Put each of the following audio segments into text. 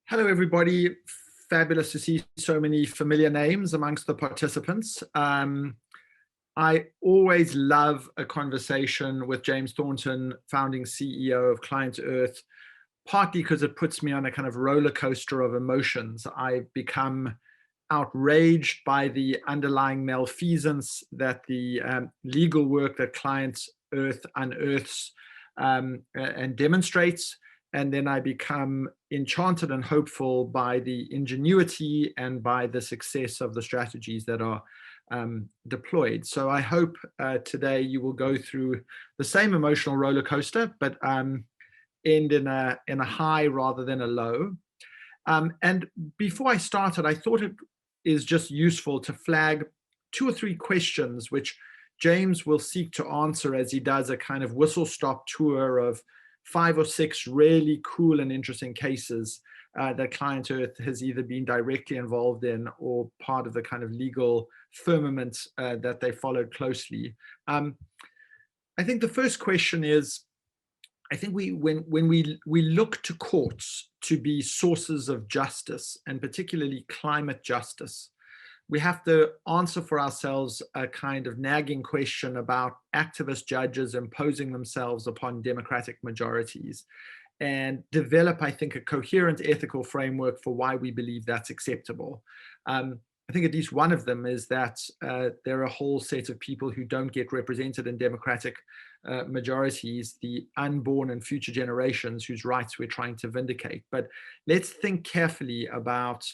Hello, everybody. Fabulous to see so many familiar names amongst the participants. I always love a conversation with James Thornton, founding CEO of Client Earth, partly because it puts me on a kind of roller coaster of emotions. I've become outraged by the underlying malfeasance that the legal work that Client Earth unearths and demonstrates. And then I become enchanted and hopeful by the ingenuity and by the success of the strategies that are deployed. So I hope today you will go through the same emotional roller coaster, but end in a high rather than a low. And before I started, I thought it is just useful to flag 2 or 3 questions which James will seek to answer as he does a kind of whistle-stop tour of 5 or 6 really cool and interesting cases that Client Earth has either been directly involved in or part of the kind of legal firmament that they followed closely. I think the first question is, I think when we look to courts to be sources of justice, and particularly climate justice, we have to answer for ourselves a kind of nagging question about activist judges imposing themselves upon democratic majorities and develop, I think, a coherent ethical framework for why we believe that's acceptable. I think at least one of them is that there are a whole set of people who don't get represented in democratic majorities, the unborn and future generations whose rights we're trying to vindicate. But let's think carefully about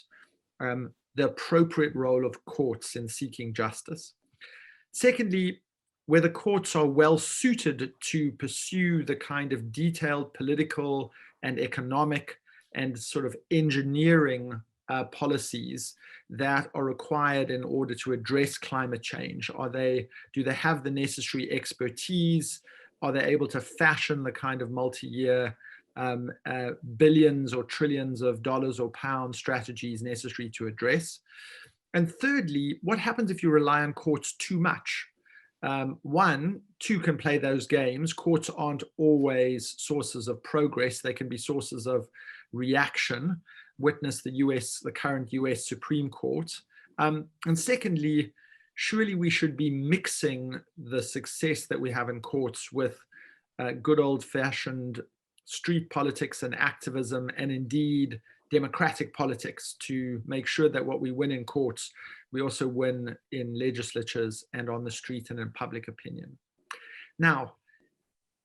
the appropriate role of courts in seeking justice. Secondly, whether courts are well suited to pursue the kind of detailed political and economic and sort of engineering policies that are required in order to address climate change. Do they have the necessary expertise? Are they able to fashion the kind of multi-year billions or trillions of dollars or pounds strategies necessary to address? And thirdly, what happens if you rely on courts too much? Two can play those games. Courts aren't always sources of progress. They can be sources of reaction. Witness the current US Supreme Court. And secondly, surely we should be mixing the success that we have in courts with good old-fashioned street politics and activism, and indeed democratic politics, to make sure that what we win in courts, we also win in legislatures and on the street and in public opinion. Now,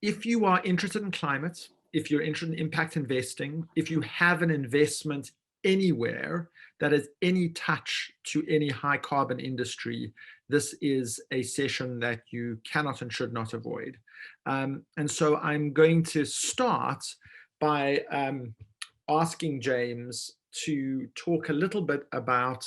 if you are interested in climate, if you're interested in impact investing, if you have an investment anywhere that has any touch to any high carbon industry, this is a session that you cannot and should not avoid. And so I'm going to start by asking James to talk a little bit about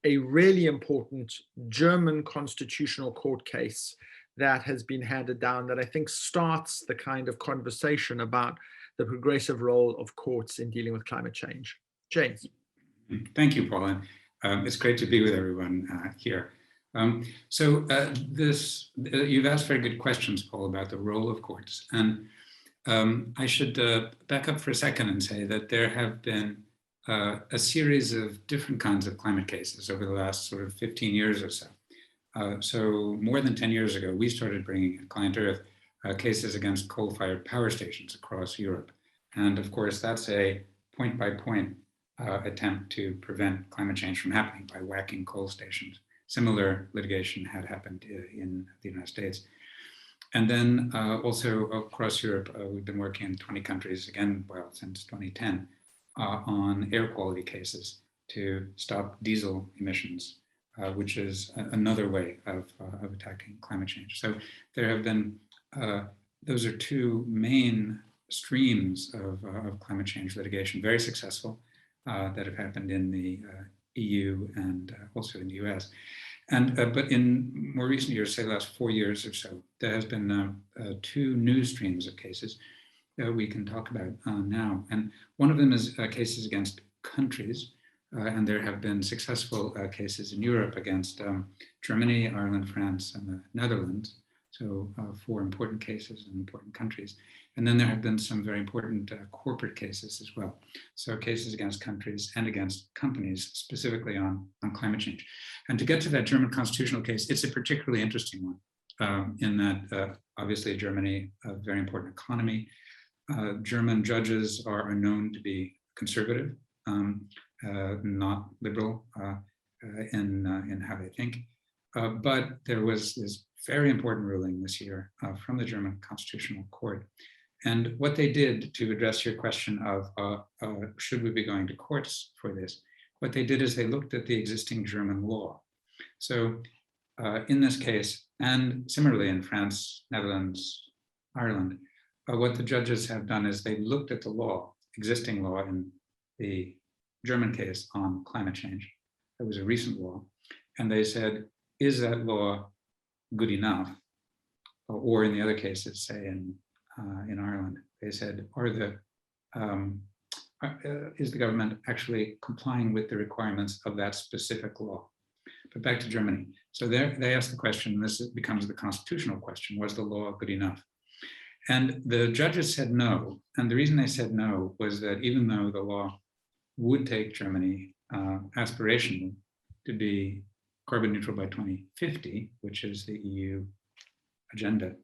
a really important German constitutional court case that has been handed down that I think starts the kind of conversation about the progressive role of courts in dealing with climate change. James. Thank you, Paul. It's great to be with everyone here. You've asked very good questions, Paul, about the role of courts. And I should back up for a second and say that there have been a series of different kinds of climate cases over the last sort of 15 years or so. So more than 10 years ago, we started bringing at Client Earth cases against coal-fired power stations across Europe. And of course, that's a point-by-point attempt to prevent climate change from happening by whacking coal stations. Similar litigation had happened in the United States. And then also across Europe, we've been working in 20 countries, again, well, since 2010, on air quality cases to stop diesel emissions, which is another way of attacking climate change. So there have been, those are 2 main streams of climate change litigation, very successful, that have happened in the EU and also in the US. And but in more recent years, say the last 4 years or so, there has been 2 new streams of cases that we can talk about now. And one of them is cases against countries, and there have been successful cases in Europe against Germany, Ireland, France, and the Netherlands. So 4 important cases in important countries. And then there have been some very important corporate cases as well. So cases against countries and against companies, specifically on climate change. And to get to that German constitutional case, it's a particularly interesting one in that obviously Germany, a very important economy. German judges are known to be conservative, not liberal in how they think. But there was this very important ruling this year from the German Constitutional Court. And what they did, to address your question of should we be going to courts for this, what they did is they looked at the existing German law. So in this case, and similarly in France, Netherlands, Ireland, what the judges have done is they looked at the law, existing law in the German case on climate change. It was a recent law. And they said, is that law good enough? Or in the other cases, say in Ireland, they said, is the government actually complying with the requirements of that specific law? But back to Germany. So they asked the question, and this becomes the constitutional question, was the law good enough? And the judges said no. And the reason they said no was that even though the law would take Germany aspirationally to be carbon neutral by 2050, which is the EU agenda,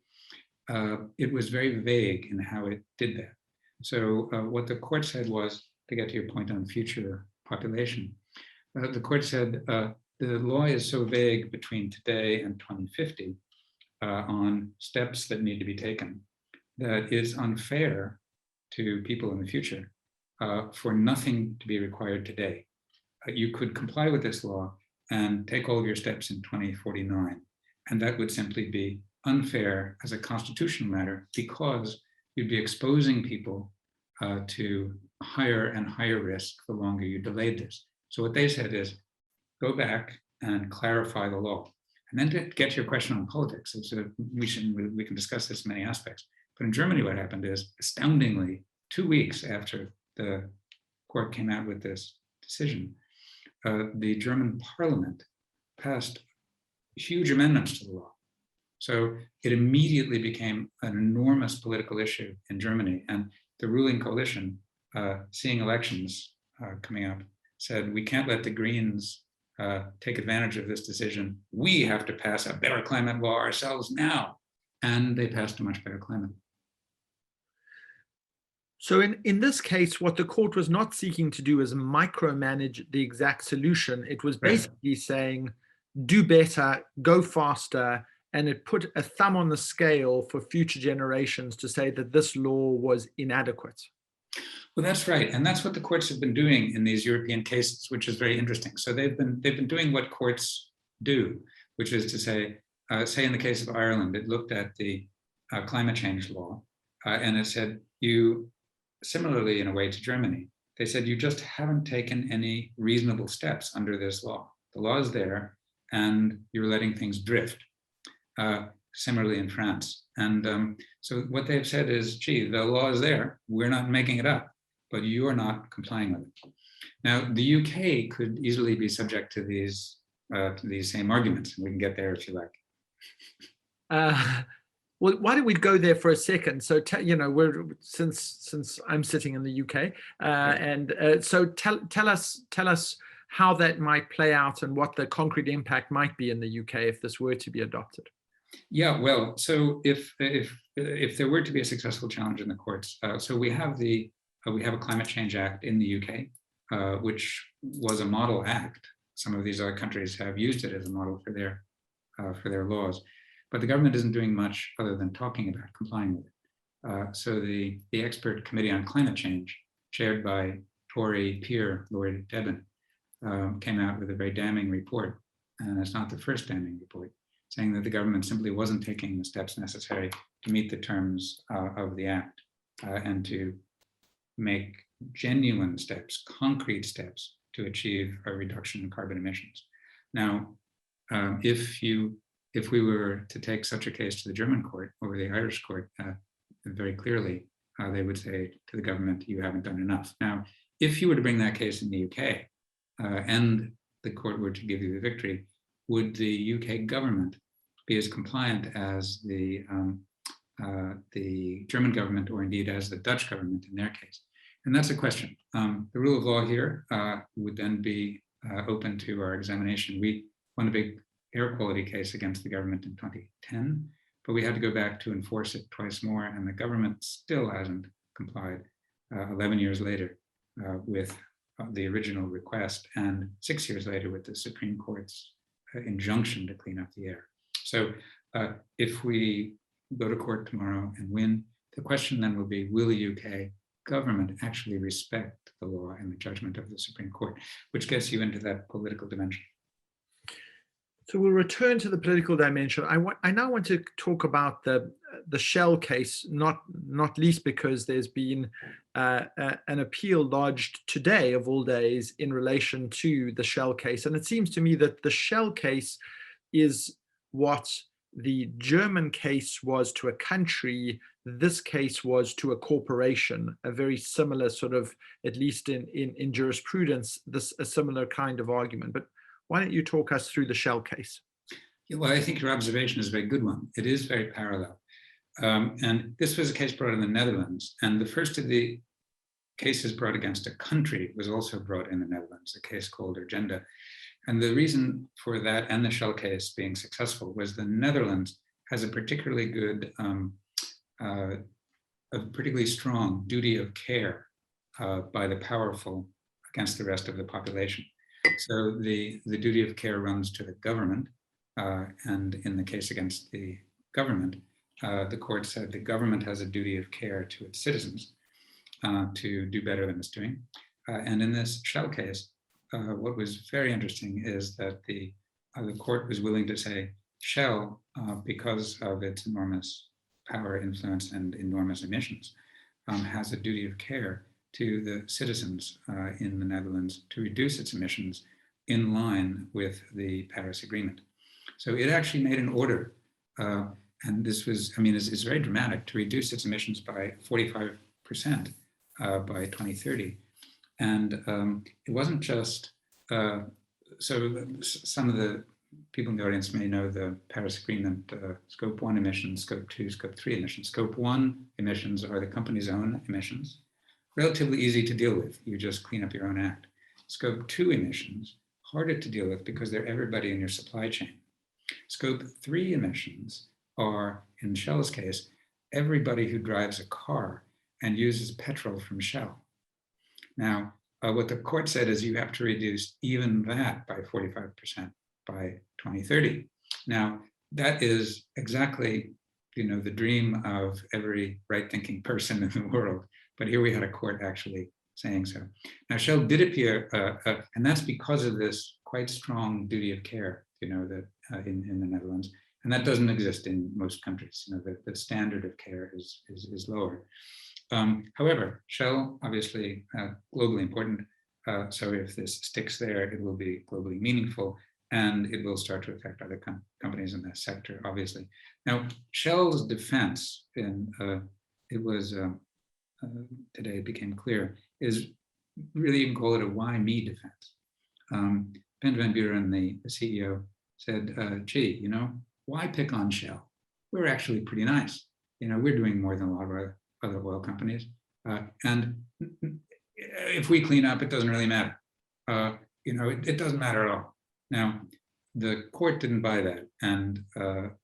it was very vague in how it did that. So what the court said was, to get to your point on future population, the court said the law is so vague between today and 2050 on steps that need to be taken that it's unfair to people in the future for nothing to be required today. You could comply with this law and take all of your steps in 2049, and that would simply be unfair as a constitutional matter because you'd be exposing people to higher and higher risk the longer you delayed this. So what they said is, go back and clarify the law. And then to get to your question on politics, we can discuss this in many aspects. But in Germany, what happened is, astoundingly, 2 weeks after the court came out with this decision, the German parliament passed huge amendments to the law. So it immediately became an enormous political issue in Germany. And the ruling coalition, seeing elections coming up, said, we can't let the Greens take advantage of this decision. We have to pass a better climate law ourselves now. And they passed a much better climate. So in this case, what the court was not seeking to do is micromanage the exact solution. It was basically saying, do better, go faster, and it put a thumb on the scale for future generations to say that this law was inadequate. Well, that's right. And that's what the courts have been doing in these European cases, which is very interesting. So they've been doing what courts do, which is to say in the case of Ireland, it looked at the climate change law and it said, similarly in a way to Germany, they said, you just haven't taken any reasonable steps under this law. The law is there and you're letting things drift. Similarly in France. And so what they've said is, gee, the law is there, we're not making it up, but you are not complying with it. Now, the UK could easily be subject to these same arguments, and we can get there if you like. Well, why don't we go there for a second? So, we're since I'm sitting in the UK, so tell us how that might play out and what the concrete impact might be in the UK if this were to be adopted. Yeah, well, so if there were to be a successful challenge in the courts, so we have a Climate Change Act in the UK, which was a model act. Some of these other countries have used it as a model for their laws. But the government isn't doing much other than talking about complying with it. So the expert committee on climate change, chaired by Tory peer Lord Debon, came out with a very damning report. And it's not the first damning report, saying that the government simply wasn't taking the steps necessary to meet the terms of the act and to make genuine steps, concrete steps to achieve a reduction in carbon emissions. Now, if we were to take such a case to the German court or the Irish court, very clearly, they would say to the government, you haven't done enough. Now, if you were to bring that case in the UK and the court were to give you the victory, would the UK government be as compliant as the the German government or indeed as the Dutch government in their case? And that's a question. The rule of law here would then be open to our examination. We won a big air quality case against the government in 2010, but we had to go back to enforce it twice more, and the government still hasn't complied 11 years later with the original request, and 6 years later with the Supreme Court's injunction to clean up the air. So if we go to court tomorrow and win, the question then will be, will the UK government actually respect the law and the judgment of the Supreme Court, which gets you into that political dimension. So we'll return to the political dimension. I now want to talk about the Shell case, not least because there's been an appeal lodged today, of all days, in relation to the Shell case. And it seems to me that the Shell case is what the German case was to a country. This case was to a corporation, a very similar sort of, at least in jurisprudence, a similar kind of argument. But why don't you talk us through the Shell case? Yeah, well, I think your observation is a very good one. It is very parallel. And this was a case brought in the Netherlands. And the first of the cases brought against a country was also brought in the Netherlands, a case called Urgenda. And the reason for that and the Shell case being successful was the Netherlands has a particularly good, a particularly strong duty of care by the powerful against the rest of the population. So the duty of care runs to the government, and in the case against the government, the court said the government has a duty of care to its citizens to do better than it's doing. And in this Shell case, what was very interesting is that the court was willing to say Shell, because of its enormous power, influence, and enormous emissions, has a duty of care to the citizens in the Netherlands to reduce its emissions in line with the Paris Agreement. So it actually made an order, and this was, I mean, it's very dramatic, to reduce its emissions by 45% by 2030. And it wasn't just, so some of the people in the audience may know the Paris Agreement, Scope 1 emissions, Scope 2, Scope 3 emissions. Scope 1 emissions are the company's own emissions, relatively easy to deal with. You just clean up your own act. Scope 2 emissions, harder to deal with because they're everybody in your supply chain. Scope 3 emissions are, in Shell's case, everybody who drives a car and uses petrol from Shell. Now, what the court said is you have to reduce even that by 45% by 2030. Now, that is exactly, the dream of every right-thinking person in the world. But here we had a court actually saying so. Now, Shell did appear, and that's because of this quite strong duty of care, that in the Netherlands, and that doesn't exist in most countries. The standard of care is lower. However, Shell, obviously globally important, so if this sticks there, it will be globally meaningful, and it will start to affect other companies in the sector, obviously. Now, Shell's defense, and it was, today it became clear, is really, you can call it a why me defense. Ben Van Buren, the CEO, said, gee, why pick on Shell? We're actually pretty nice. We're doing more than a lot of other oil companies. And if we clean up, it doesn't really matter. It doesn't matter at all. Now, the court didn't buy that, and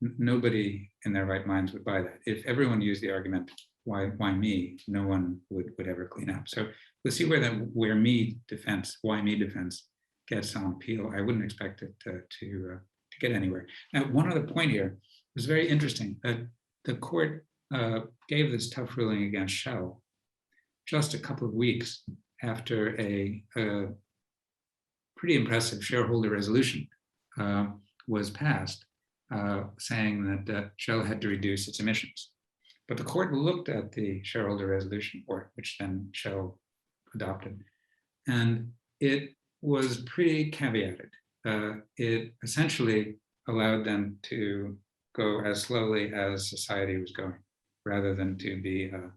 nobody in their right minds would buy that. If everyone used the argument, why me? No one would ever clean up. So we'll see where me defense, why me defense gets on appeal. I wouldn't expect it to get anywhere. Now, one other point here was very interesting that the court gave this tough ruling against Shell just a couple of weeks after a pretty impressive shareholder resolution was passed, saying that Shell had to reduce its emissions. But the court looked at the shareholder resolution, which then Shell adopted, and it was pretty caveated. It essentially allowed them to go as slowly as society was going, rather than to be a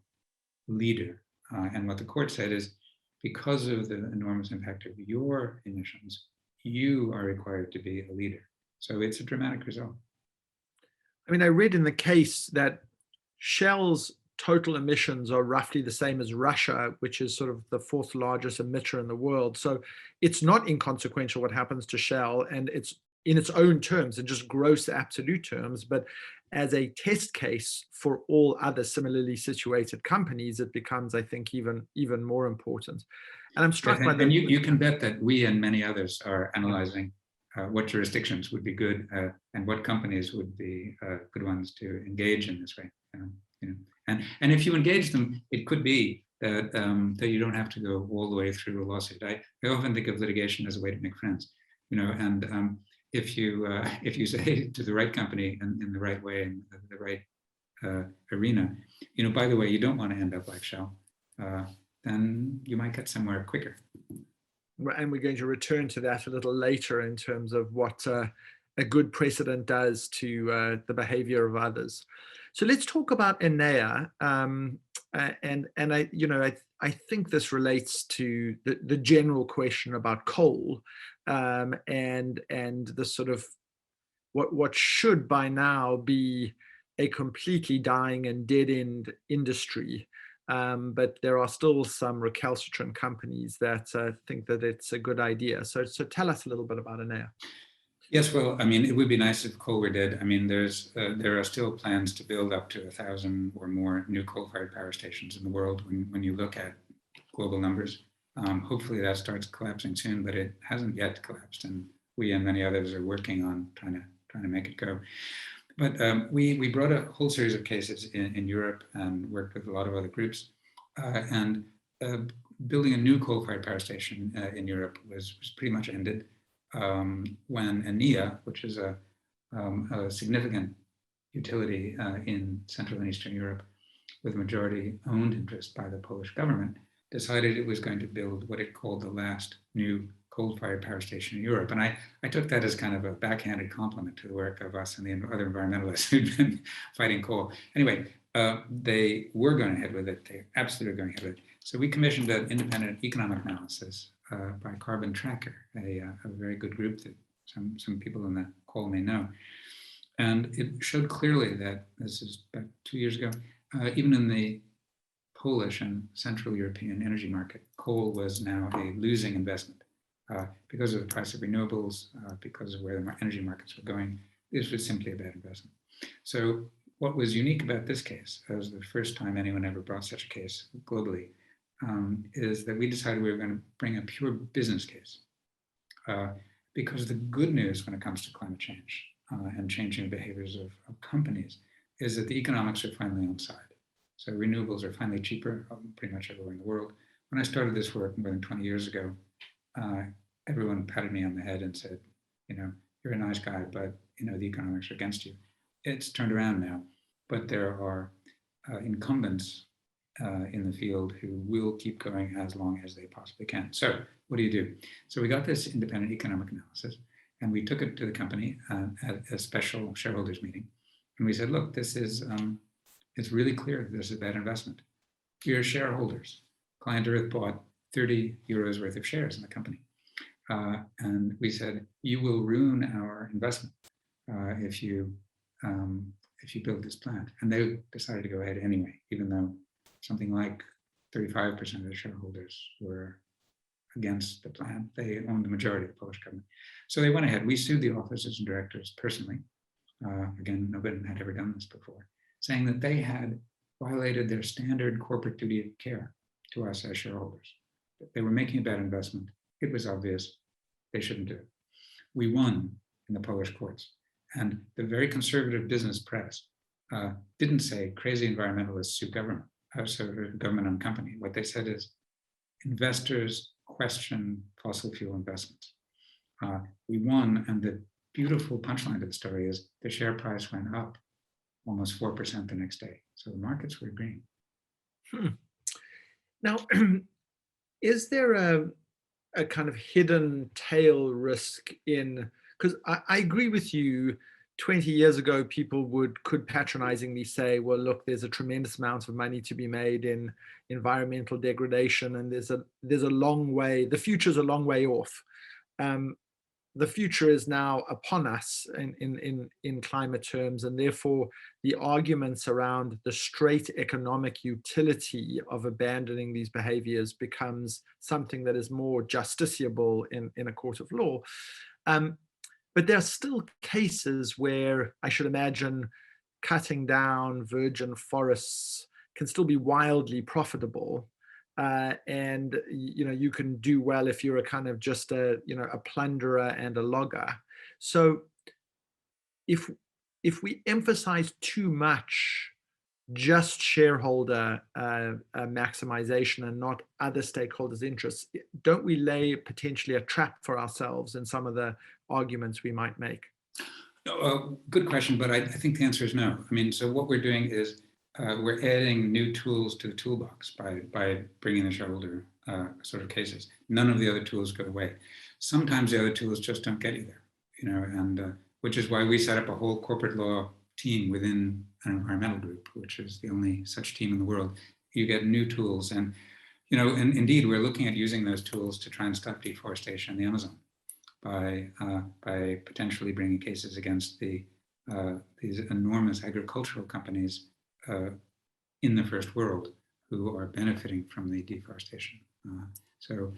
leader. And what the court said is, because of the enormous impact of your emissions, you are required to be a leader. So it's a dramatic result. I mean, I read in the case that Shell's total emissions are roughly the same as Russia, which is sort of the fourth largest emitter in the world. So it's not inconsequential what happens to Shell, and it's in its own terms and just gross absolute terms. But as a test case for all other similarly situated companies, it becomes, I think, even more important. And I'm struck by and you can bet that we and many others are analyzing what jurisdictions would be good and what companies would be good ones to engage in this way. You know, and if you engage them, it could be that that you don't have to go all the way through a lawsuit. I often think of litigation as a way to make friends, you know, and if you say to the right company in the right way in the right arena, you know, by the way, you don't want to end up like Shell, then you might get somewhere quicker. And we're going to return to that a little later in terms of what a good precedent does to the behavior of others. So let's talk about ANEA, and I think this relates to the general question about coal, and the sort of what should by now be a completely dying and dead-end industry. But there are still some recalcitrant companies that think that it's a good idea. So tell us a little bit about ANEA. Yes, well, I mean, it would be nice if coal were dead. I mean, there are still plans to build up to 1,000 or more new coal-fired power stations in the world when you look at global numbers. Hopefully that starts collapsing soon, but it hasn't yet collapsed, and we and many others are working on trying to make it go. But we brought a whole series of cases in Europe and worked with a lot of other groups, and building a new coal-fired power station in Europe was pretty much ended when ANEA, which is a significant utility in Central and Eastern Europe with majority owned interest by the Polish government, decided it was going to build what it called the last new coal-fired power station in Europe. And I took that as kind of a backhanded compliment to the work of us and the other environmentalists who'd been fighting coal. Anyway, they were going ahead with it. They absolutely were going ahead with it. So we commissioned an independent economic analysis by Carbon Tracker, a very good group that some people in the call may know. And it showed clearly that, this is about 2 years ago, even in the Polish and Central European energy market, coal was now a losing investment because of the price of renewables, because of where the energy markets were going. This was simply a bad investment. So what was unique about this case, as the first time anyone ever brought such a case globally, is that we decided we were going to bring a pure business case. Because the good news when it comes to climate change and changing the behaviors of companies is that the economics are finally on side. So renewables are finally cheaper pretty much everywhere in the world. When I started this work more than 20 years ago, everyone patted me on the head and said, you know, you're a nice guy, but you know, the economics are against you. It's turned around now, but there are incumbents in the field who will keep going as long as they possibly can. So what do? So we got this independent economic analysis and we took it to the company at a special shareholders meeting. And we said, look, this is, it's really clear that this is a bad investment. You're shareholders. Client Earth bought 30 euros worth of shares in the company. And we said, you will ruin our investment if you build this plant. And they decided to go ahead anyway, even though something like 35% of the shareholders were against the plan. They owned the majority of the Polish government. So they went ahead. We sued the officers and directors personally. Again, nobody had ever done this before, saying that they had violated their standard corporate duty of care to us as shareholders. They were making a bad investment. It was obvious they shouldn't do it. We won in the Polish courts. And the very conservative business press didn't say crazy environmentalists sue government, so government-owned company. What they said is investors question fossil fuel investments. We won, and the beautiful punchline to the story is the share price went up almost 4% the next day. So the markets were agreeing. Now, is there a kind of hidden tail risk in, because I agree with you, 20 years ago, people could patronizingly say, well, look, there's a tremendous amount of money to be made in environmental degradation, and there's a long way, the future's a long way off. the future is now upon us in climate terms, and therefore the arguments around the straight economic utility of abandoning these behaviors becomes something that is more justiciable in a court of law. But there are still cases where I should imagine cutting down virgin forests can still be wildly profitable. And you can do well if you're a kind of just a plunderer and a logger. So if we emphasize too much just shareholder maximization and not other stakeholders' interests, don't we lay potentially a trap for ourselves in some of the arguments we might make? Good question, but I think the answer is no. I mean, so what we're doing is we're adding new tools to the toolbox by bringing the shareholder sort of cases. None of the other tools go away. Sometimes the other tools just don't get you there, and which is why we set up a whole corporate law team within an environmental group, which is the only such team in the world. You get new tools, and and indeed we're looking at using those tools to try and stop deforestation in the Amazon by potentially bringing cases against these enormous agricultural companies in the first world who are benefiting from the deforestation. So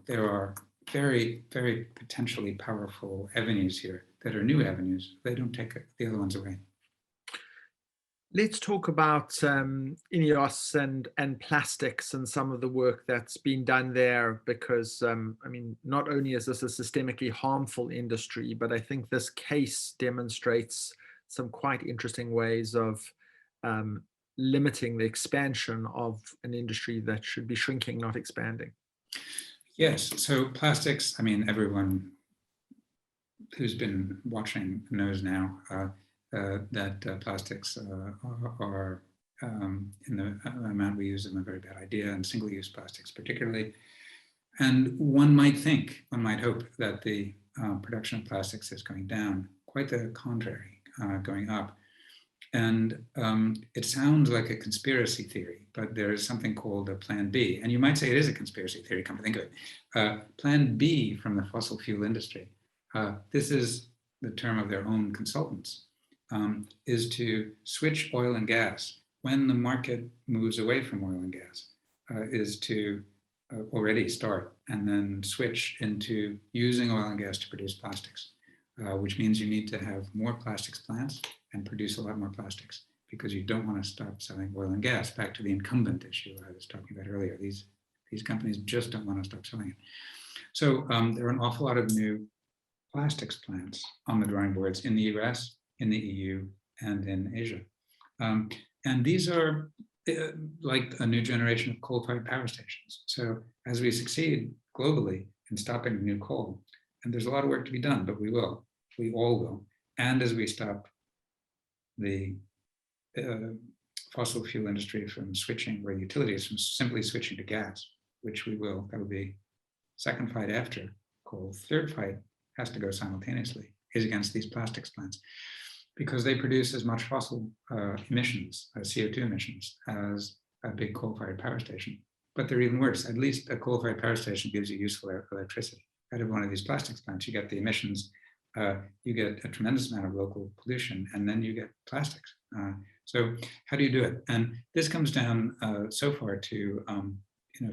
there are very, very potentially powerful avenues here that are new avenues. They don't take the other ones away. Let's talk about INEOS and plastics and some of the work that's been done there, because I mean, not only is this a systemically harmful industry, but I think this case demonstrates some quite interesting ways of limiting the expansion of an industry that should be shrinking, not expanding. Yes, so plastics, I mean, everyone who's been watching knows now that plastics are in the amount we use them, a very bad idea, and single-use plastics particularly. And one might hope that the production of plastics is going down. Quite the contrary, going up. And it sounds like a conspiracy theory, but there is something called a Plan B. And you might say it is a conspiracy theory, come to think of it. Plan B from the fossil fuel industry, this is the term of their own consultants, is to switch oil and gas when the market moves away from oil and gas, is to already start and then switch into using oil and gas to produce plastics, which means you need to have more plastics plants and produce a lot more plastics, because you don't want to stop selling oil and gas. Back to the incumbent issue I was talking about earlier. These companies just don't want to stop selling it. So there are an awful lot of new plastics plants on the drawing boards in the US, in the EU, and in Asia. And these are like a new generation of coal-fired power stations. So as we succeed globally in stopping new coal, and there's a lot of work to be done, but we all will. And as we stop the fossil fuel industry from switching, or utilities from simply switching to gas, which we will, that will be second fight after coal. Third fight has to go simultaneously, is against these plastics plants, because they produce as much fossil emissions, CO2 emissions, as a big coal-fired power station. But they're even worse. At least a coal-fired power station gives you useful electricity. Out of one of these plastics plants, you get the emissions, you get a tremendous amount of local pollution, and then you get plastics. So how do you do it? And this comes down so far to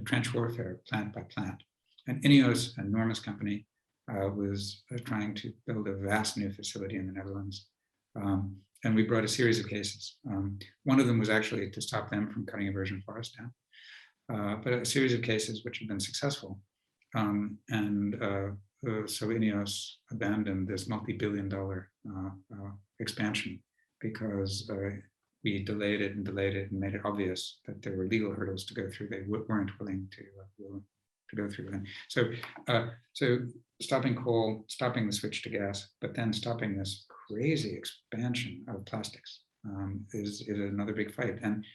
trench warfare, plant by plant. And INEOS, an enormous company, was trying to build a vast new facility in the Netherlands. And we brought a series of cases. One of them was actually to stop them from cutting a virgin forest down, but a series of cases which have been successful. So INEOS abandoned this multi-billion-dollar expansion because we delayed it and made it obvious that there were legal hurdles to go through. They weren't willing to go through. And so stopping coal, stopping the switch to gas, but then stopping this crazy expansion of plastics is another big fight. And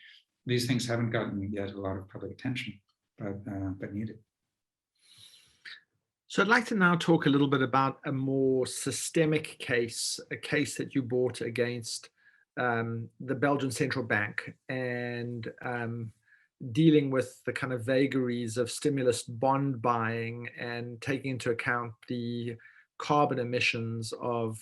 these things haven't gotten yet a lot of public attention, but needed. So I'd like to now talk a little bit about a more systemic case, a case that you brought against the Belgian Central Bank, and dealing with the kind of vagaries of stimulus bond buying and taking into account the carbon emissions of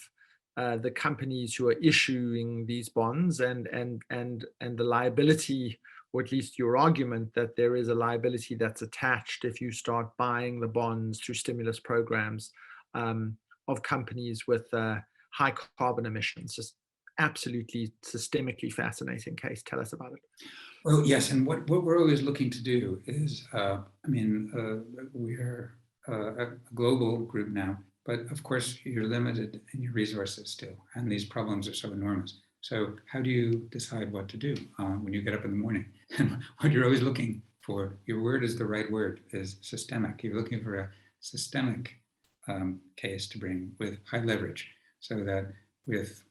the companies who are issuing these bonds, and the liability, or at least your argument that there is a liability that's attached if you start buying the bonds through stimulus programs of companies with high carbon emissions. Just absolutely systemically fascinating case. Tell us about it. Well, yes, and what we're always looking to do is, we're a global group now, but of course you're limited in your resources still, and these problems are so enormous. So how do you decide what to do when you get up in the morning? And what you're always looking for, your word is the right word, is systemic. You're looking for a systemic case to bring with high leverage, so that with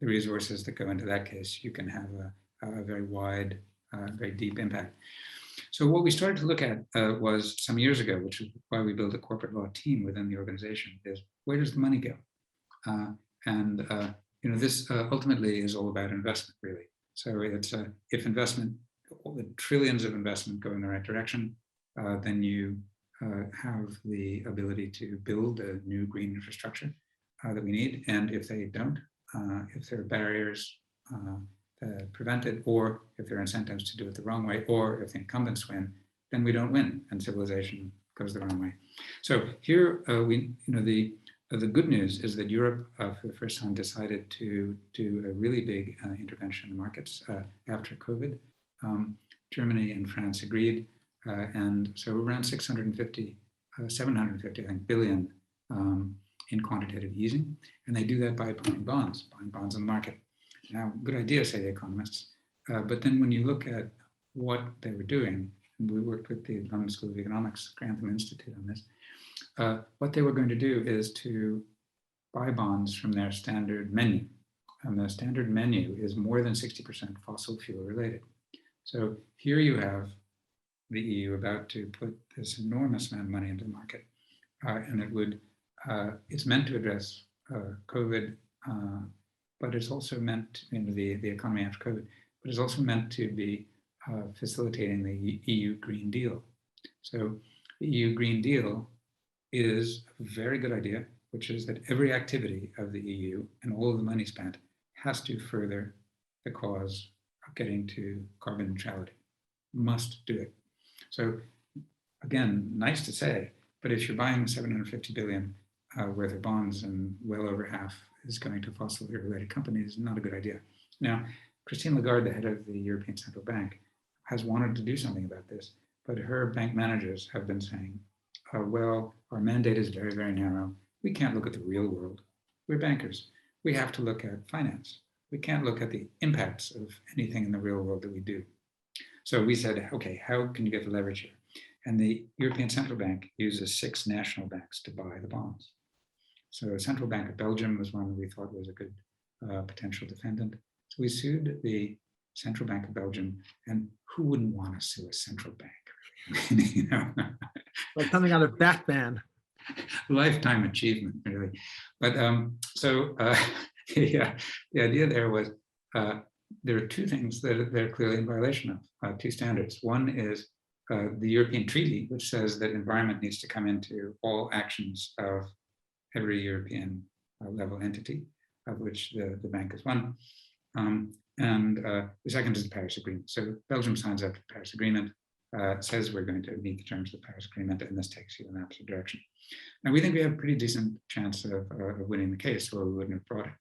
the resources that go into that case, you can have a very wide, very deep impact. So what we started to look at was some years ago, which is why we built a corporate law team within the organization, is where does the money go? This ultimately is all about investment, really. So it's if investment, all the trillions of investment go in the right direction, then you have the ability to build a new green infrastructure that we need. And if they don't, if there are barriers prevent it, or if there are incentives to do it the wrong way, or if the incumbents win, then we don't win and civilization goes the wrong way. So here the good news is that Europe for the first time decided to do a really big intervention in markets after COVID. Germany and France agreed, and so around 750 I think billion in quantitative easing, and they do that by buying bonds in the market. Now, good idea, say the economists, but then when you look at what they were doing, and we worked with the London School of Economics, Grantham Institute on this, what they were going to do is to buy bonds from their standard menu. And the standard menu is more than 60% fossil fuel related. So here you have the EU about to put this enormous amount of money into the market. And it's meant to address COVID, but it's also meant, the economy after COVID, but it's also meant to be facilitating the EU Green Deal. So the EU Green Deal is a very good idea, which is that every activity of the EU and all of the money spent has to further the cause of getting to carbon neutrality. Must do it. So again, nice to say, but if you're buying 750 billion worth of bonds and well over half is going to fossil fuel-related companies, not a good idea. Now, Christine Lagarde, the head of the European Central Bank, has wanted to do something about this, but her bank managers have been saying, well, our mandate is very, very narrow. We can't look at the real world. We're bankers. We have to look at finance. We can't look at the impacts of anything in the real world that we do. So we said, okay, how can you get the leverage here? And the European Central Bank uses 6 national banks to buy the bonds. So the Central Bank of Belgium was one that we thought was a good potential defendant. So we sued the Central Bank of Belgium, and who wouldn't want to sue a central bank? Like something out of Batman. Lifetime achievement, really. But the idea there was there are 2 things that they're clearly in violation of, 2 standards. One is the European Treaty, which says that environment needs to come into all actions of every European level entity, of which the bank is one. And the second is the Paris Agreement. So Belgium signs up to the Paris Agreement, says we're going to meet the terms of the Paris Agreement, and this takes you in the opposite direction. Now, we think we have a pretty decent chance of winning the case, or we wouldn't have brought it.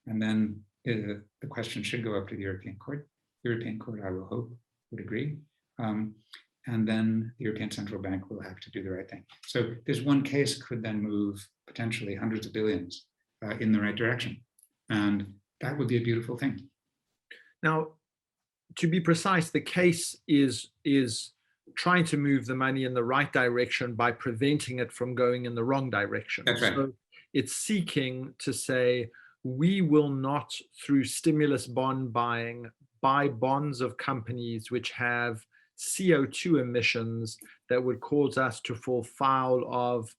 And then the question should go up to the European Court. The European Court, I will hope, would agree. And then the European Central Bank will have to do the right thing. So this one case could then move potentially hundreds of billions in the right direction. And that would be a beautiful thing. Now, to be precise, the case is trying to move the money in the right direction by preventing it from going in the wrong direction. That's right. So it's seeking to say, we will not, through stimulus bond buying, buy bonds of companies which have CO2 emissions that would cause us to fall foul of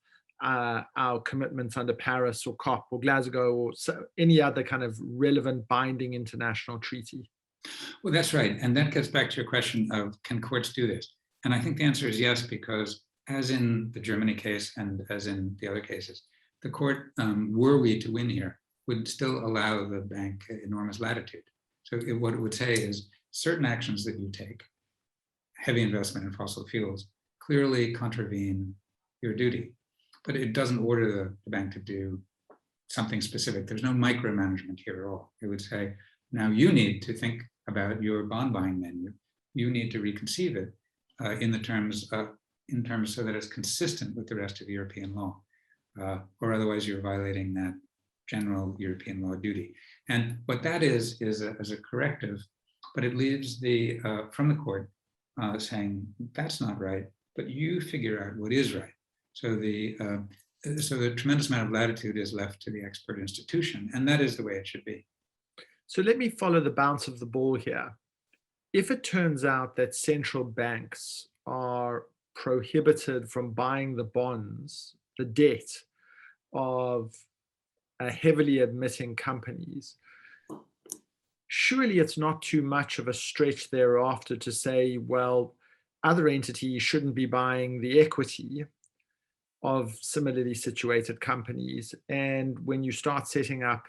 our commitments under Paris or COP or Glasgow or any other kind of relevant binding international treaty. Well, that's right. And that gets back to your question of, can courts do this? And I think the answer is yes, because as in the Germany case and as in the other cases, the court, were we to win here, would still allow the bank enormous latitude. So what it would say is certain actions that you take, heavy investment in fossil fuels, clearly contravene your duty, but it doesn't order the bank to do something specific. There's no micromanagement here at all. It would say, now you need to think about your bond buying menu. You need to reconceive it in terms so that it's consistent with the rest of the European law, or otherwise you're violating that general European law duty. And what that is as a corrective, but it leaves from the court saying that's not right, but you figure out what is right. So the tremendous amount of latitude is left to the expert institution, and that is the way it should be. So let me follow the bounce of the ball here. If it turns out that central banks are prohibited from buying the bonds, the debt of heavily emitting companies, surely it's not too much of a stretch thereafter to say, well, other entities shouldn't be buying the equity of similarly situated companies. And when you start setting up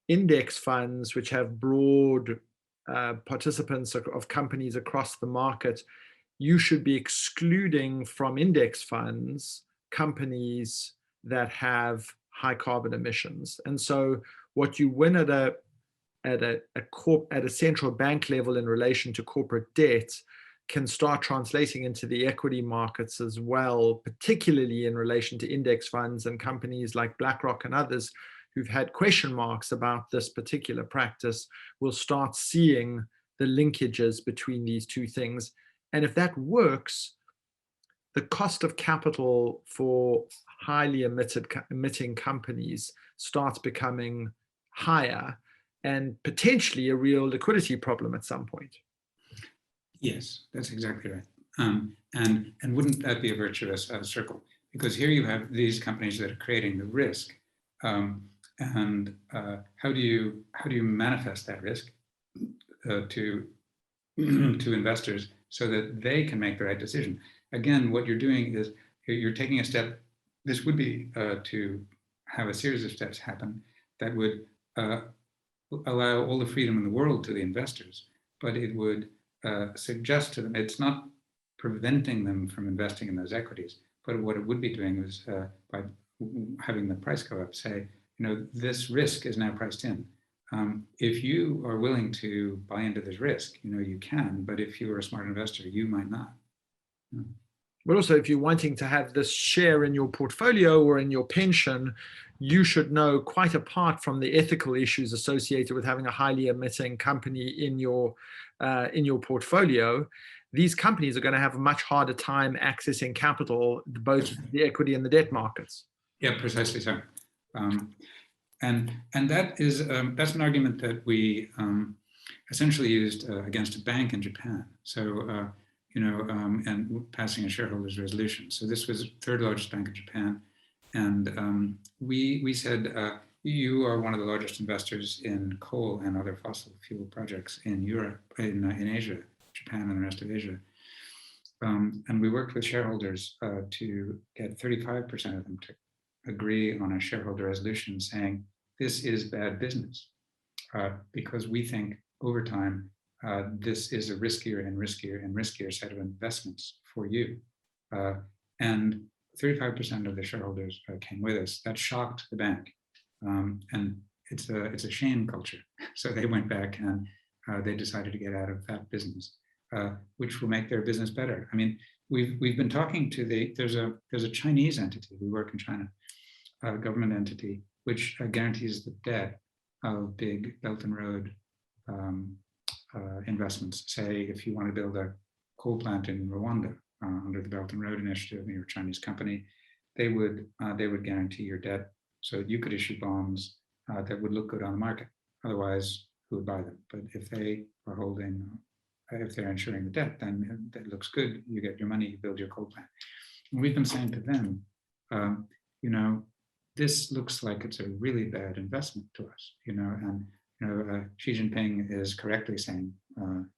index funds, which have broad participants of companies across the market, you should be excluding from index funds companies that have high carbon emissions. And so what you win at a central bank level in relation to corporate debt can start translating into the equity markets as well, particularly in relation to index funds and companies like BlackRock and others who've had question marks about this particular practice will start seeing the linkages between these two things. And if that works, the cost of capital for highly emitting companies starts becoming higher and potentially a real liquidity problem at some point. Yes, that's exactly right. And wouldn't that be a virtuous circle? Because here you have these companies that are creating the risk, and how do you manifest that risk to investors so that they can make the right decision? Again, what you're doing is you're taking a step. This would be to have a series of steps happen that would allow all the freedom in the world to the investors, but it would suggest to them, it's not preventing them from investing in those equities, but what it would be doing is by having the price go up, say, this risk is now priced in. If you are willing to buy into this risk, you can, but if you are a smart investor, you might not. But also, if you're wanting to have this share in your portfolio or in your pension, you should know, quite apart from the ethical issues associated with having a highly emitting company in your portfolio, these companies are going to have a much harder time accessing capital, both the equity and the debt markets. Yeah, precisely so. And that is that's an argument that we essentially used against a bank in Japan. So and passing a shareholders resolution. So this was the third largest bank in Japan, and we said you are one of the largest investors in coal and other fossil fuel projects in Europe, in Asia, Japan, and the rest of Asia. And we worked with shareholders to get 35% of them to agree on a shareholder resolution saying this is bad business because we think over time this is a riskier and riskier and riskier set of investments for you. And 35% of the shareholders came with us. That shocked the bank. And it's a shame culture. So they went back and they decided to get out of that business, which will make their business better. I mean, we've been talking to there's a Chinese entity, we work in China, a government entity, which guarantees the debt of big Belt and Road investments. Say, if you want to build a coal plant in Rwanda under the Belt and Road Initiative, you're a Chinese company, they would guarantee your debt so you could issue bonds that would look good on the market. Otherwise, who would buy them? But if they are holding, if they're insuring the debt, then that looks good. You get your money, you build your coal plant. And we've been saying to them, this looks like it's a really bad investment to us, and Xi Jinping is correctly saying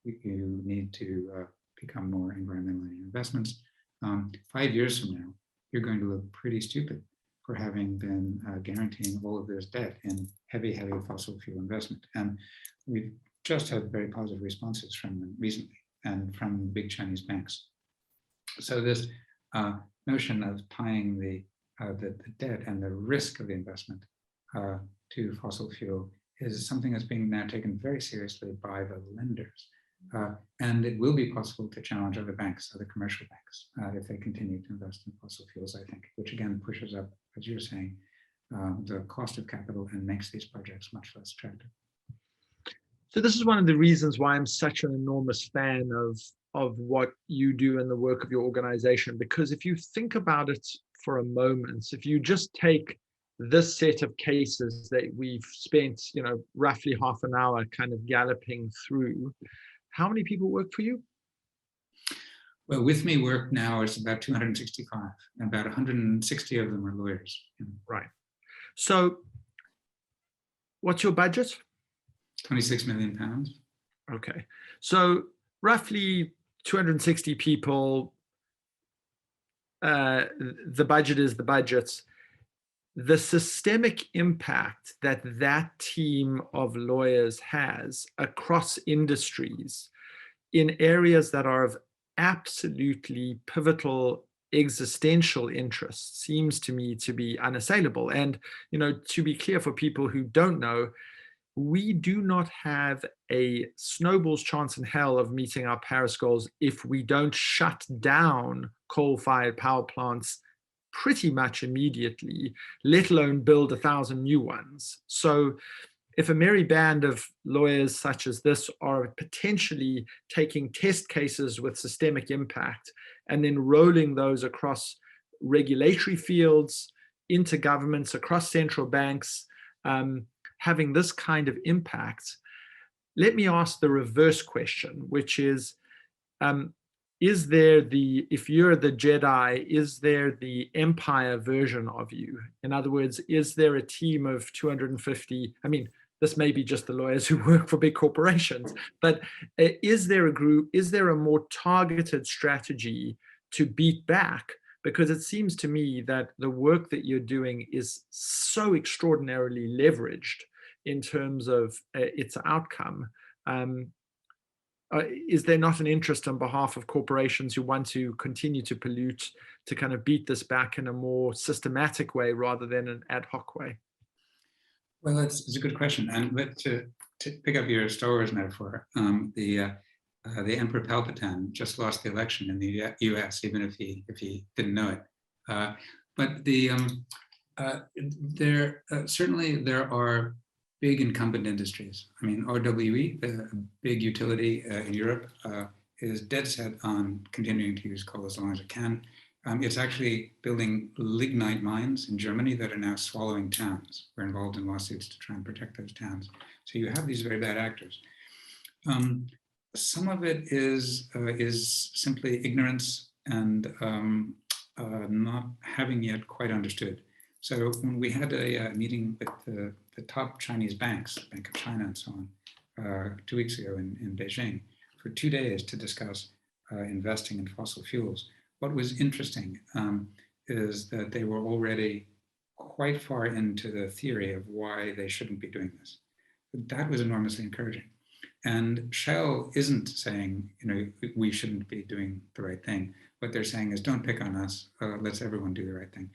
you need to become more environmentally investments. 5 years from now, you're going to look pretty stupid for having been guaranteeing all of this debt in heavy fossil fuel investment. And we've just had very positive responses from them recently and from big Chinese banks. So this notion of tying the debt and the risk of the investment to fossil fuel is something that's being now taken very seriously by the lenders. And it will be possible to challenge other banks, other commercial banks, if they continue to invest in fossil fuels, I think, which again pushes up, as you're saying, the cost of capital and makes these projects much less attractive. So this is one of the reasons why I'm such an enormous fan of what you do and the work of your organization, because if you think about it for a moment, if you just take this set of cases that we've spent, roughly half an hour kind of galloping through, how many people work for you? Well, with me work now is about 265, and about 160 of them are lawyers. Right. So what's your budget? 26 million pounds. Okay. So roughly 260 people, the budget is the budget. The systemic impact that that team of lawyers has across industries in areas that are of absolutely pivotal existential interest seems to me to be unassailable. And, to be clear for people who don't know, we do not have a snowball's chance in hell of meeting our Paris goals if we don't shut down coal-fired power plants pretty much immediately, let alone build 1,000 new ones. So if a merry band of lawyers such as this are potentially taking test cases with systemic impact and then rolling those across regulatory fields, into governments, across central banks, having this kind of impact, let me ask the reverse question, which is there if you're the Jedi, is there the Empire version of you? In other words, is there a team of 250? I mean, this may be just the lawyers who work for big corporations, but is there a group, is there a more targeted strategy to beat back? Because it seems to me that the work that you're doing is so extraordinarily leveraged in terms of its outcome. Is there not an interest on behalf of corporations who want to continue to pollute to kind of beat this back in a more systematic way rather than an ad hoc way? Well, it's a good question. And to pick up your Star Wars metaphor, the Emperor Palpatine just lost the election in the U.S., even if he didn't know it. But certainly there are big incumbent industries. I mean, RWE, the big utility in Europe, is dead set on continuing to use coal as long as it can. It's actually building lignite mines in Germany that are now swallowing towns. We're involved in lawsuits to try and protect those towns. So you have these very bad actors. Some of it is simply ignorance and not having yet quite understood. So when we had a meeting with the top Chinese banks, Bank of China and so on, 2 weeks ago in Beijing, for 2 days to discuss investing in fossil fuels, what was interesting is that they were already quite far into the theory of why they shouldn't be doing this. That was enormously encouraging. And Shell isn't saying, we shouldn't be doing the right thing. What they're saying is, don't pick on us, let's everyone do the right thing.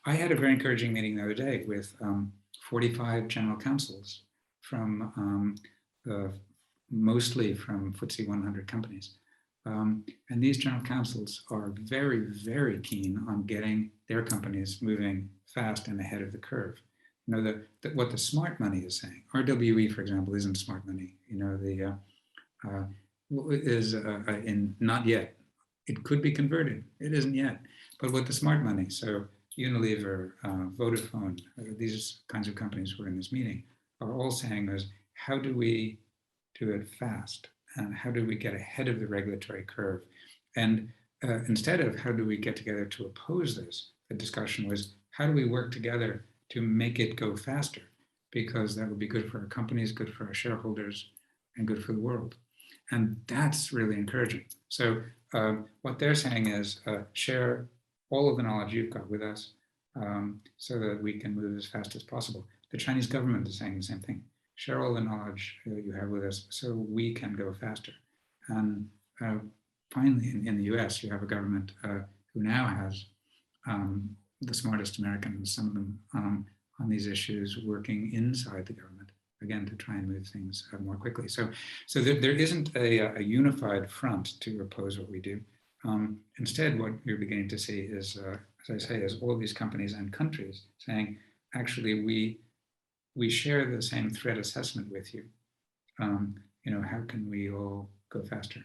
I had a very encouraging meeting the other day with 45 general counsels from mostly from FTSE 100 companies. And these general counsels are very, very keen on getting their companies moving fast and ahead of the curve. What the smart money is saying. RWE, for example, isn't smart money. Not yet. It could be converted. It isn't yet. But what the smart money, so Unilever, Vodafone, these kinds of companies who are in this meeting, are all saying is, how do we do it fast? And how do we get ahead of the regulatory curve? And instead of how do we get together to oppose this, the discussion was, how do we work together to make it go faster? Because that would be good for our companies, good for our shareholders, and good for the world. And that's really encouraging. So what they're saying is, share all of the knowledge you've got with us. so that we can move as fast as possible. The Chinese government is saying the same thing. Share all the knowledge you have with us so we can go faster. And finally, in the US, you have a government who now has the smartest Americans, some of them on these issues, working inside the government, again, to try and move things more quickly. So there isn't a unified front to oppose what we do. Instead, what you're beginning to see is, as I say, is all these companies and countries saying, actually, we share the same threat assessment with you. How can we all go faster?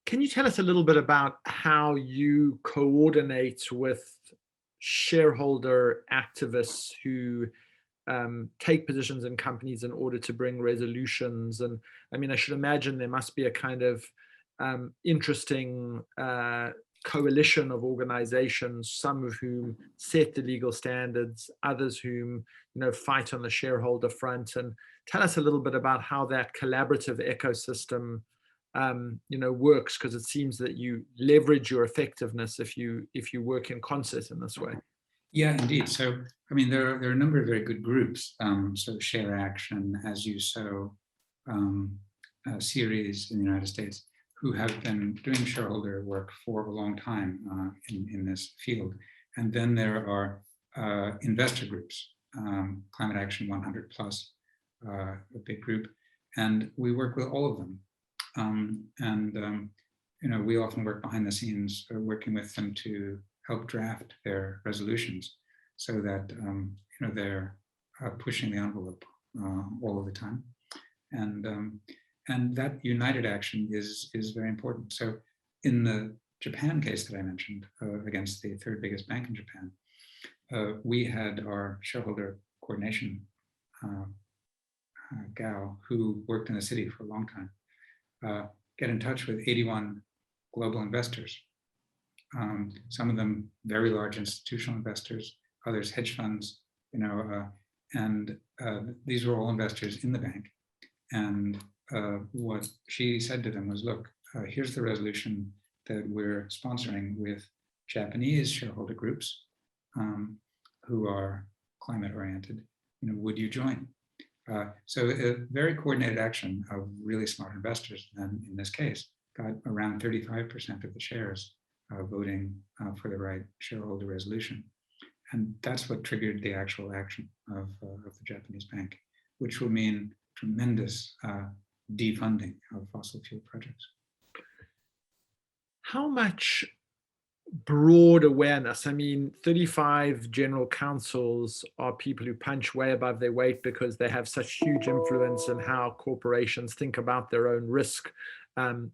Can you tell us a little bit about how you coordinate with shareholder activists who take positions in companies in order to bring resolutions? And I mean, I should imagine there must be a kind of interesting coalition of organizations, some of whom set the legal standards, others whom fight on the shareholder front. And tell us a little bit about how that collaborative ecosystem works, because it seems that you leverage your effectiveness if you work in concert in this way. Yeah, indeed. So, I mean, there are a number of very good groups. So Share Action, As You Sow, series in the United States, who have been doing shareholder work for a long time in this field. And then there are investor groups, Climate Action 100 Plus, a big group, and we work with all of them. We often work behind the scenes, working with them to help draft their resolutions, so that they're pushing the envelope all of the time, and that united action is very important. So, in the Japan case that I mentioned against the third biggest bank in Japan, we had our shareholder coordination gal who worked in the city for a long time get in touch with 81 global investors. Some of them very large institutional investors, others hedge funds, and these were all investors in the bank. And what she said to them was, look, here's the resolution that we're sponsoring with Japanese shareholder groups who are climate oriented. Would you join? So a very coordinated action of really smart investors, and in this case, got around 35% of the shares voting for the right shareholder resolution. And that's what triggered the actual action of the Japanese bank, which will mean tremendous defunding of fossil fuel projects. How much broad awareness? I mean, 35 general counsels are people who punch way above their weight because they have such huge influence in how corporations think about their own risk and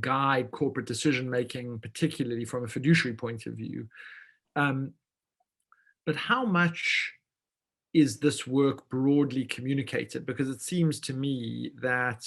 guide corporate decision making, particularly from a fiduciary point of view. But how much is this work broadly communicated? Because it seems to me that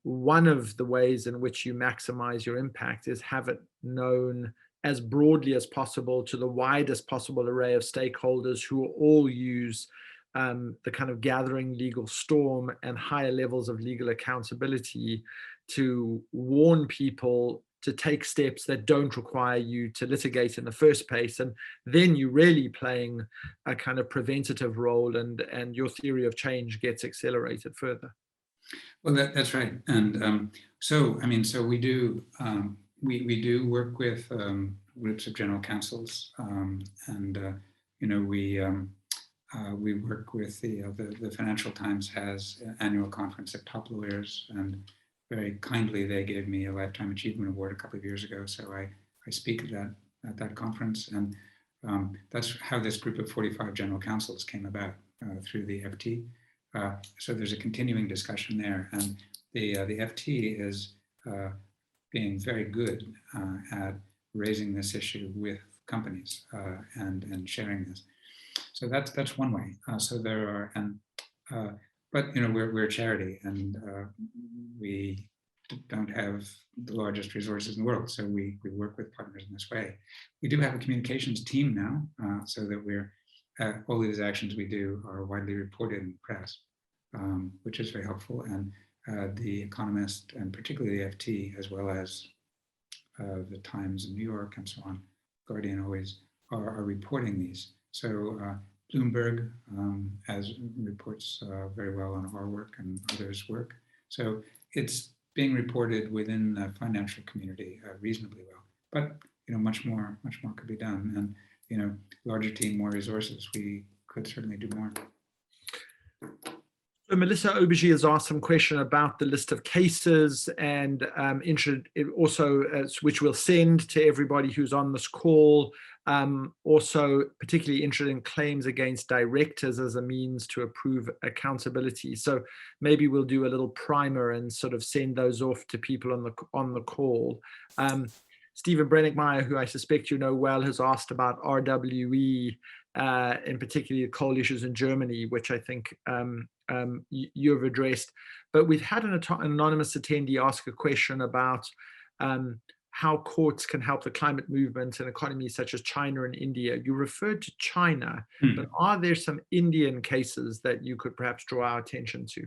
one of the ways in which you maximize your impact is have it known as broadly as possible to the widest possible array of stakeholders who all use the kind of gathering legal storm and higher levels of legal accountability to warn people to take steps that don't require you to litigate in the first place. And then you're really playing a kind of preventative role, and your theory of change gets accelerated further. Well, that's right. And so we do we do work with groups of general counsels, and we work with the Financial Times has an annual conference of top lawyers, and very kindly they gave me a Lifetime Achievement Award a couple of years ago. So I speak at that conference, and that's how this group of 45 general counsels came about through the FT. So there's a continuing discussion there, and the FT is being very good at raising this issue with companies and sharing this. So that's one way. So there are, but we're a charity, and we don't have the largest resources in the world. So we work with partners in this way. We do have a communications team now, so that we're all of these actions we do are widely reported in the press, which is very helpful. And the Economist, and particularly the FT, as well as the Times in New York and so on, Guardian always are reporting these. So Bloomberg as reports very well on our work and others' work. So it's being reported within the financial community reasonably well. But much more could be done. And larger team, more resources. We could certainly do more. So Melissa Aubergy has asked some question about the list of cases and also, which we'll send to everybody who's on this call. Also particularly interested in claims against directors as a means to approve accountability. So maybe we'll do a little primer and sort of send those off to people on the call. Stephen Brennickmeyer, who I suspect you know well, has asked about RWE, in particular coal issues in Germany, which I think you've addressed. But we've had an anonymous attendee ask a question about how courts can help the climate movement in economies such as China and India. You referred to China, but are there some Indian cases that you could perhaps draw our attention to?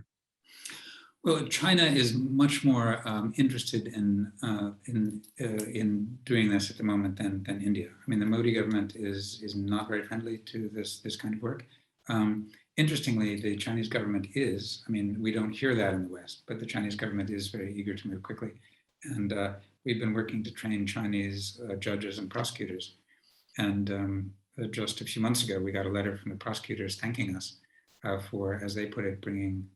Well, China is much more interested in doing this at the moment than India. I mean, the Modi government is not very friendly to this kind of work. Interestingly, the Chinese government is. I mean, we don't hear that in the West, but the Chinese government is very eager to move quickly. And we've been working to train Chinese judges and prosecutors. And just a few months ago, we got a letter from the prosecutors thanking us for, as they put it, bringing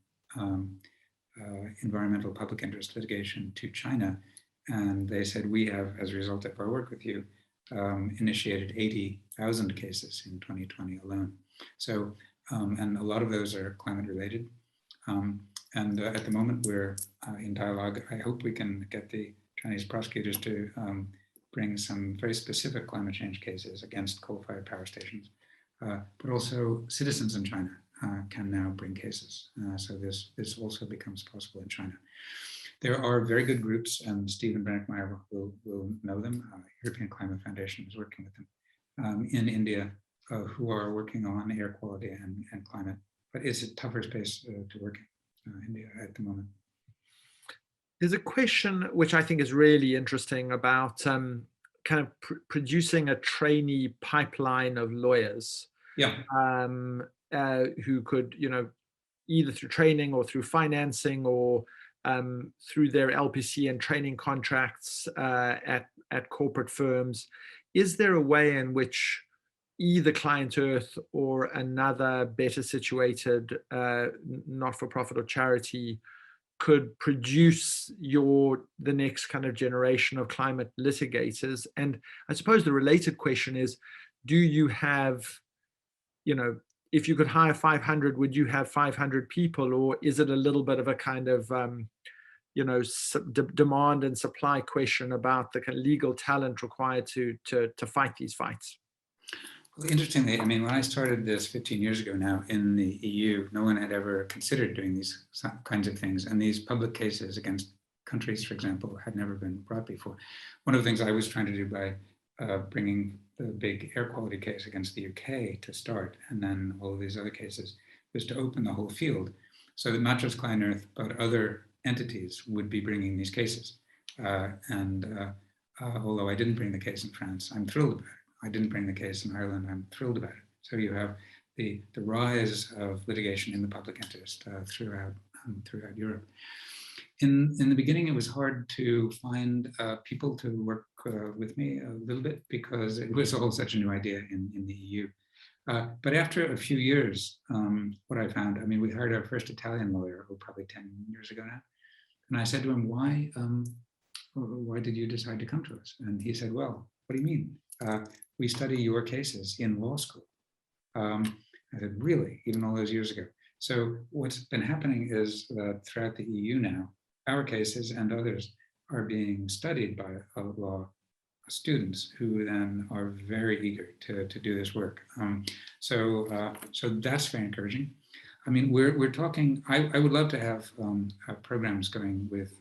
environmental public interest litigation to China. And they said, we have, as a result of our work with you, initiated 80,000 cases in 2020 alone. So, and a lot of those are climate related. And at the moment we're in dialogue. I hope we can get the Chinese prosecutors to bring some very specific climate change cases against coal-fired power stations, but also citizens in China can now bring cases. So this also becomes possible in China. There are very good groups, and Stephen Brennickmeyer will know them. European Climate Foundation is working with them in India, who are working on air quality and climate. But it's a tougher space to work in India at the moment. There's a question which I think is really interesting about kind of producing a trainee pipeline of lawyers. Yeah. Who could, either through training or through financing or through their LPC and training contracts at corporate firms. Is there a way in which either Client Earth or another better situated not-for-profit or charity could produce the next kind of generation of climate litigators? And I suppose the related question is, do you have, if you could hire 500, would you have 500 people, or is it a little bit of a kind of, demand and supply question about the kind of legal talent required to fight these fights? Well, interestingly, I mean, when I started this 15 years ago now in the EU, no one had ever considered doing these kinds of things. And these public cases against countries, for example, had never been brought before. One of the things I was trying to do by bringing the big air quality case against the UK to start, and then all of these other cases, was to open the whole field so that not just Client Earth, but other entities would be bringing these cases. Although I didn't bring the case in France, I'm thrilled about it. I didn't bring the case in Ireland, I'm thrilled about it. So you have the rise of litigation in the public interest throughout Europe. In the beginning, it was hard to find people to work with me a little bit because it was all such a new idea in the EU. But after a few years, what I found, I mean, we hired our first Italian lawyer, probably 10 years ago now. And I said to him, why did you decide to come to us? And he said, well, what do you mean? We study your cases in law school. I said, really? Even all those years ago? So what's been happening is that throughout the EU now, our cases and others are being studied by law students who then are very eager to do this work. So that's very encouraging. I mean, we're talking. I would love to have programs going with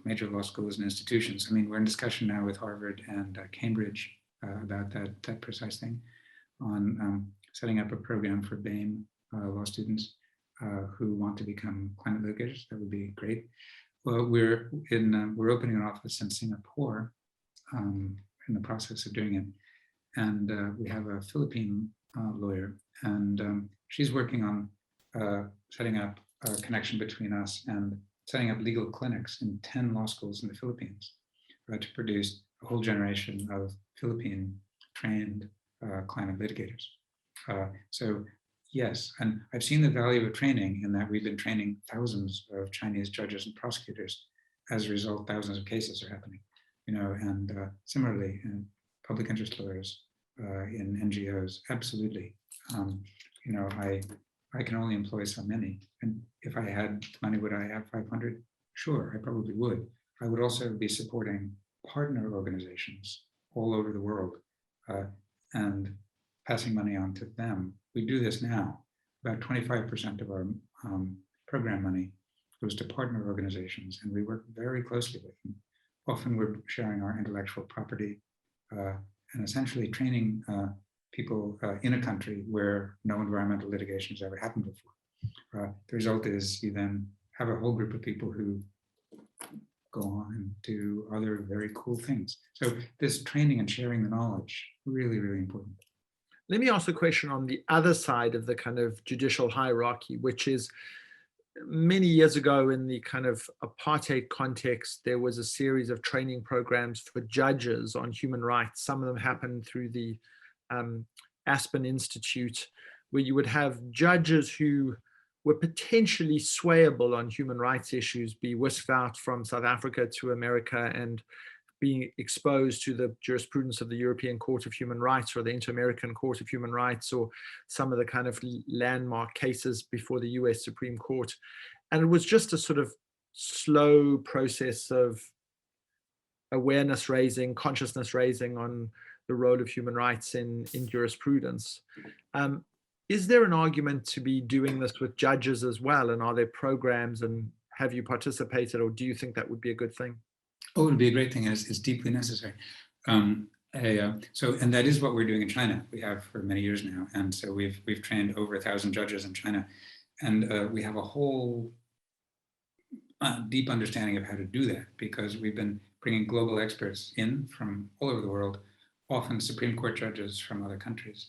major law schools and institutions. I mean, we're in discussion now with Harvard and Cambridge about that precise thing, on setting up a program for BAME law students who want to become climate litigators. That would be great. Well, we're opening an office in Singapore, in the process of doing it. And we have a Philippine lawyer, and she's working on setting up a connection between us and setting up legal clinics in 10 law schools in the Philippines to produce a whole generation of Philippine trained climate litigators. So yes, and I've seen the value of training in that we've been training thousands of Chinese judges and prosecutors. As a result, thousands of cases are happening, and similarly in public interest lawyers, in NGOs, absolutely. I can only employ so many. And if I had money, would I have 500? Sure, I probably would. I would also be supporting partner organizations all over the world and passing money on to them. We do this now. About 25% of our program money goes to partner organizations, and we work very closely with them. Often we're sharing our intellectual property and essentially training people in a country where no environmental litigation has ever happened before. The result is you then have a whole group of people who go on and do other very cool things. So this training and sharing the knowledge, really, really important. Let me ask a question on the other side of the kind of judicial hierarchy, which is many years ago in the kind of apartheid context, there was a series of training programs for judges on human rights. Some of them happened through the Aspen Institute, where you would have judges who were potentially swayable on human rights issues, be whisked out from South Africa to America and being exposed to the jurisprudence of the European Court of Human Rights or the Inter-American Court of Human Rights or some of the kind of landmark cases before the US Supreme Court. And it was just a sort of slow process of awareness raising, consciousness raising on the role of human rights in jurisprudence. Is there an argument to be doing this with judges as well? And are there programs, and have you participated, or do you think that would be a good thing? Oh, it would be a great thing, and it's deeply necessary. And that is what we're doing in China. We have for many years now, and so we've trained over 1,000 judges in China, and we have a whole deep understanding of how to do that because we've been bringing global experts in from all over the world, often Supreme Court judges from other countries,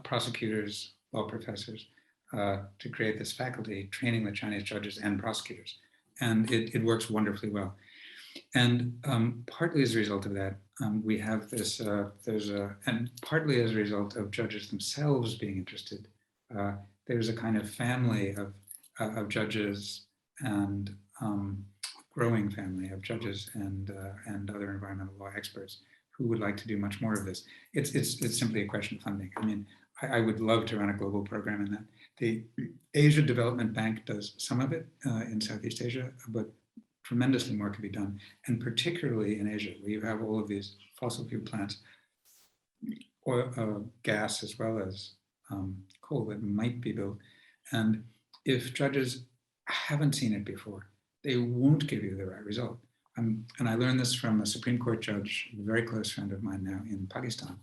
prosecutors, law professors, to create this faculty training the Chinese judges and prosecutors, and it works wonderfully well. And partly as a result of that, we have this, and partly as a result of judges themselves being interested, there's a kind of family of judges and growing family of judges and other environmental law experts who would like to do much more of this. It's simply a question of funding. I mean, I would love to run a global program in that. The Asia Development Bank does some of it in Southeast Asia, but tremendously more can be done, and particularly in Asia, where you have all of these fossil fuel plants, oil, gas, as well as coal that might be built. And if judges haven't seen it before, they won't give you the right result. And I learned this from a Supreme Court judge, a very close friend of mine now in Pakistan.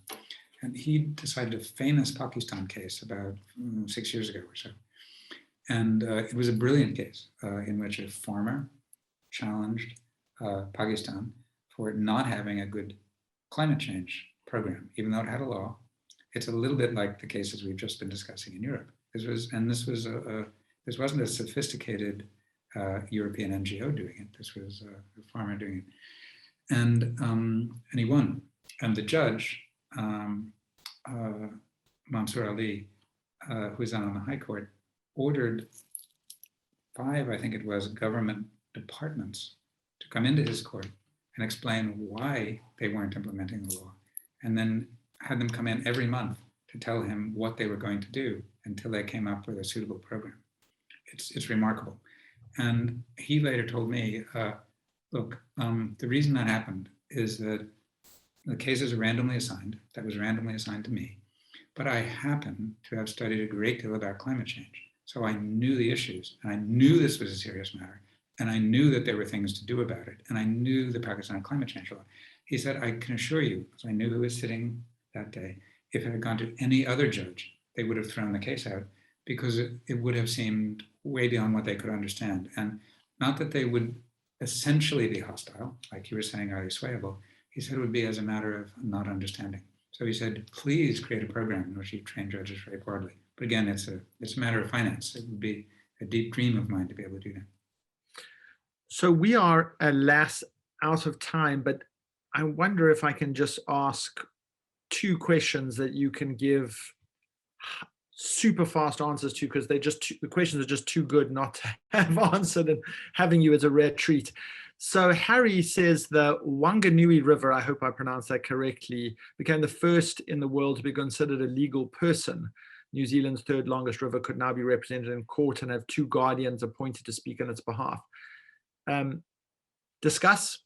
And he decided a famous Pakistan case about 6 years ago or so. And it was a brilliant case in which a farmer challenged Pakistan for not having a good climate change program, even though it had a law. It's a little bit like the cases we've just been discussing in Europe. This wasn't a sophisticated European NGO doing it. This was a farmer doing it, and he won. And the judge, Mansour Ali, who's on the High Court, ordered 5, I think it was, government departments to come into his court and explain why they weren't implementing the law, and then had them come in every month to tell him what they were going to do until they came up with a suitable program. It's remarkable. And he later told me, look, the reason that happened is that the cases are randomly assigned. That was randomly assigned to me. But I happen to have studied a great deal about climate change. So I knew the issues, and I knew this was a serious matter, and I knew that there were things to do about it, and I knew the Pakistan climate change law. He said, I can assure you, because I knew who was sitting that day, if it had gone to any other judge, they would have thrown the case out because it would have seemed way beyond what they could understand. And not that they would essentially be hostile, like you were saying, are they swayable? He said it would be as a matter of not understanding. So he said, please create a program in which you train judges very broadly. But again, it's a matter of finance. It would be a deep dream of mine to be able to do that. So we are, alas, out of time, but I wonder if I can just ask 2 questions that you can give super fast answers to, because the questions are just too good not to have answered, and having you as a rare treat. So Harry says the Wanganui River, I hope I pronounced that correctly, became the first in the world to be considered a legal person. New Zealand's 3rd longest river could now be represented in court and have 2 guardians appointed to speak on its behalf. Discuss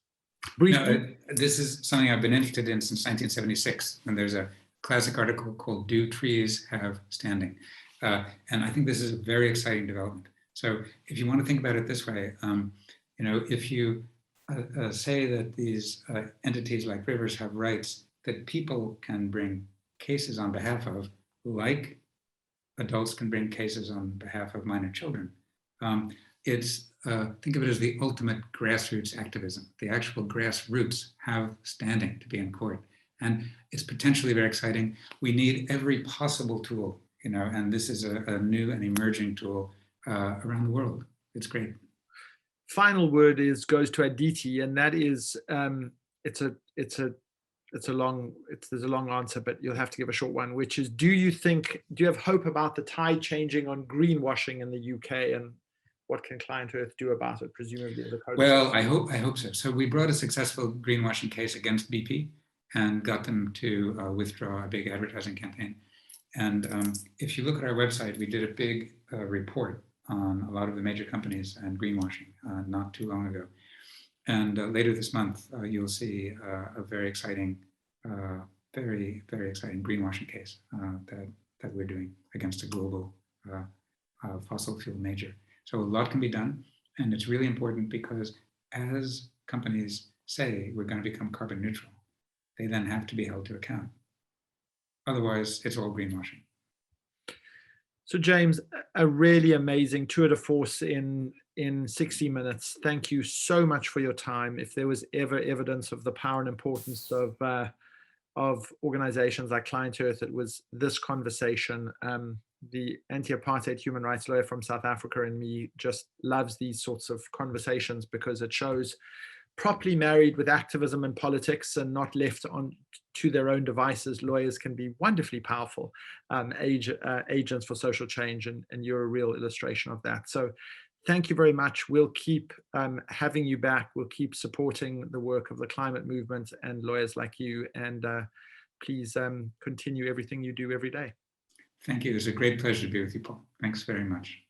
briefly. No, this is something I've been interested in since 1976, and there's a classic article called "Do Trees Have Standing?" And I think this is a very exciting development. So if you want to think about it this way, if you say that these entities like rivers have rights that people can bring cases on behalf of, like adults can bring cases on behalf of minor children, think of it as the ultimate grassroots activism. The actual grassroots have standing to be in court. And it's potentially very exciting. We need every possible tool, and this is a new and emerging tool around the world. It's great. Final word goes to Aditi, and that is, there's a long answer, but you'll have to give a short one, which is, do you have hope about the tide changing on greenwashing in the UK, and what can Client Earth do about it, presumably? Well, I hope so. So we brought a successful greenwashing case against BP and got them to withdraw a big advertising campaign. And if you look at our website, we did a big report on a lot of the major companies and greenwashing not too long ago. And later this month, you'll see a very exciting, very, very exciting greenwashing case that we're doing against a global fossil fuel major. So a lot can be done, and it's really important because as companies say we're going to become carbon neutral, they then have to be held to account. Otherwise, it's all greenwashing. So James, a really amazing tour de force in 60 minutes. Thank you so much for your time. If there was ever evidence of the power and importance of organizations like Client Earth, it was this conversation. The anti-apartheid human rights lawyer from South Africa in me just loves these sorts of conversations, because it shows properly married with activism and politics and not left to their own devices, lawyers can be wonderfully powerful agents for social change, and you're a real illustration of that. So thank you very much. We'll keep having you back. We'll keep supporting the work of the climate movement and lawyers like you, and please continue everything you do every day. Thank you. It's a great pleasure to be with you, Paul. Thanks very much.